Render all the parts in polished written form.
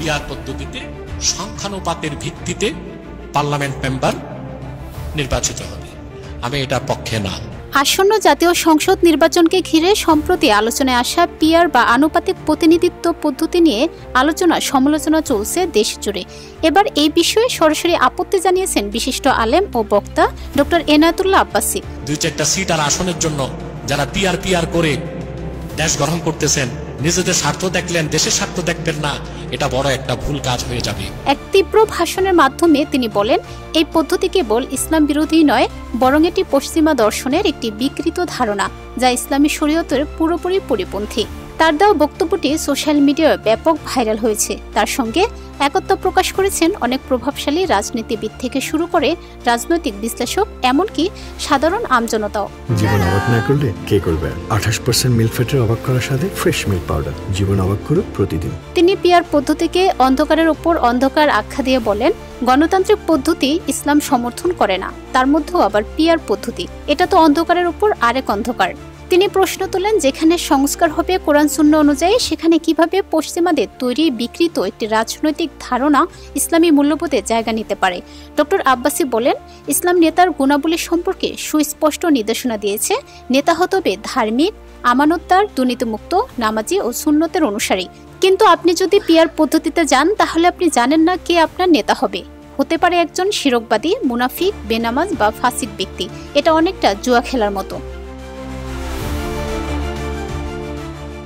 PR পদ্ধতিতে সংখ্যানুপাতের ভিত্তিতে parliament member নির্বাচিত হবে। আমি এটার পক্ষে না। আসন্ন জাতীয় সংসদ নির্বাচনকে ঘিরে সম্প্রতি আলোচনায় আসা পিআর বা আনুপাতিক প্রতিনিধিত্ব পদ্ধতি নিয়ে আলোচনা সমালোচনা চলছে দেশ জুড়ে। এবার এই বিষয়ে সরাসরি আপত্তি জানিয়েছেন বিশিষ্ট আলেম ও বক্তা ডক্টর এনায়েতুল্লাহ আব্বাসী। 2-4টা সিট আর আসনের জন্য যারা পিআর করে দেশ গ্রহণ করতেছেন, নিজেদের স্বার্থ দেখলেন, দেশের স্বার্থ দেখবেন না, এটা বড় একটা ভুল কাজ হয়ে যাবে। এক তীব্র ভাষণের মাধ্যমে তিনি বলেন, এই পদ্ধতি কেবল ইসলাম বিরোধী নয়, বরং এটি পশ্চিমা দর্শনের একটি বিকৃত ধারণা, যা ইসলামী শরীয়তের পুরোপুরি পরিপন্থী। তার দেওয়া বক্তব্যটি সোশ্যাল মিডিয়ায় ব্যাপক ভাইরাল হয়েছে। তার সঙ্গে একত্র প্রকাশ করেছেন অনেক প্রভাবশালী রাজনীতিবিদ থেকে শুরু করে রাজনৈতিক বিশ্লেষক, এমনকি সাধারণ আমজনতাও। জীবন অবাক না করলে কে করবে? 28% মিল্ক ফ্যাটের অবাক করার সাথে ফ্রেশ মিল্ক পাউডার। জীবন অবাক করুক প্রতিদিন। তিনি পিআর পদ্ধতিকে অন্ধকারের ওপর অন্ধকার আখ্যা দিয়ে বলেন, গণতান্ত্রিক পদ্ধতি ইসলাম সমর্থন করে না, তার মধ্যেও আবার পিআর পদ্ধতি, এটা তো অন্ধকারের উপর আরেক অন্ধকার। তিনি প্রশ্ন তোলেন, যেখানে সংস্কার হবে কোরআন সুন্নাহ অনুযায়ী, সেখানে কিভাবে পশ্চিমাদের তৈরি বিকৃত একটি রাজনৈতিক ধারণা ইসলামী মূল্যবোধে জায়গা নিতে পারে। ডক্টর আব্বাসী বলেন, ইসলাম নেতার গুণাবলী সম্পর্কে সুস্পষ্ট নির্দেশনা দিয়েছে। নেতা হতে হবে ধার্মিক, আমানতদার, দুর্নীতিমুক্ত, নামাজি ও সুন্নতের অনুসারী। কিন্তু আপনি যদি পিআর পদ্ধতিতে যান, তাহলে আপনি জানেন না কে আপনার নেতা হবে। হতে পারে একজন শিরকবাদী, মুনাফিক, বেনামাজ বা ফাসিক ব্যক্তি। এটা অনেকটা জুয়া খেলার মতো।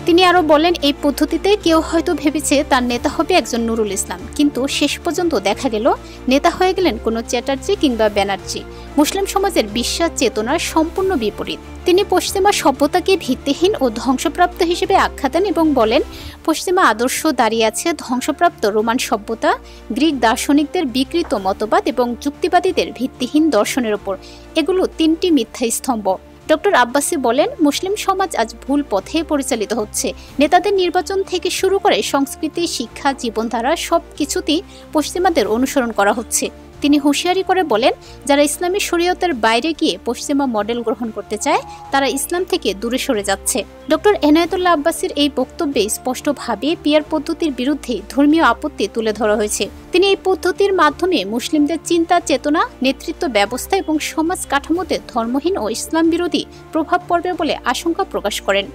তিনি আরো বলেন, এই পদ্ধতিতে কেউ হয়তো ভেবেছে তার নেতা হবে একজন নুরুল ইসলাম, কিন্তু শেষ পর্যন্ত দেখা গেল নেতা হয়ে গেলেন কোনো চ্যাটার্জি কিংবা ব্যানার্জি। মুসলিম সমাজের বিশ্বাস চেতনার সম্পূর্ণ বিপরীত। তিনি পশ্চিমা সভ্যতাকে ভিত্তিহীন ও ধ্বংসপ্রাপ্ত হিসেবে আখ্যা দেন এবং বলেন, পশ্চিমা আদর্শ দাঁড়িয়ে আছে ধ্বংসপ্রাপ্ত রোমান সভ্যতা, গ্রিক দার্শনিকদের বিকৃত মতবাদ এবং যুক্তিবাদীদের ভিত্তিহীন দর্শনের উপর। এগুলো 3টি মিথ্যা স্তম্ভ। ডক্টর আব্বাসী বলেন, মুসলিম সমাজ আজ ভুল পথে পরিচালিত হচ্ছে। নেতাদের নির্বাচন থেকে শুরু করে সংস্কৃতি, শিক্ষা, জীবনধারা সবকিছুতেই পশ্চিমাদের অনুসরণ করা হচ্ছে। তিনি হুঁশিয়ারি করে বলেন, যারা ইসলামী শরীয়তের বাইরে গিয়ে পশ্চিমা মডেল গ্রহণ করতে চায়, তারা ইসলাম থেকে দূরে সরে যাচ্ছে। ডক্টর এনায়েতুল্লাহ আব্বাসীর এই বক্তব্যে স্পষ্টভাবে পিআর পদ্ধতির বিরুদ্ধে ধর্মীয় আপত্তি তুলে ধরা হয়েছে। তিনি এই পদ্ধতির মাধ্যমে মুসলিমদের চিন্তা চেতনা, নেতৃত্ব ব্যবস্থা এবং সমাজ কাঠামোতে ধর্মহীন ও ইসলাম বিরোধী প্রভাব পড়বে বলে আশঙ্কা প্রকাশ করেন।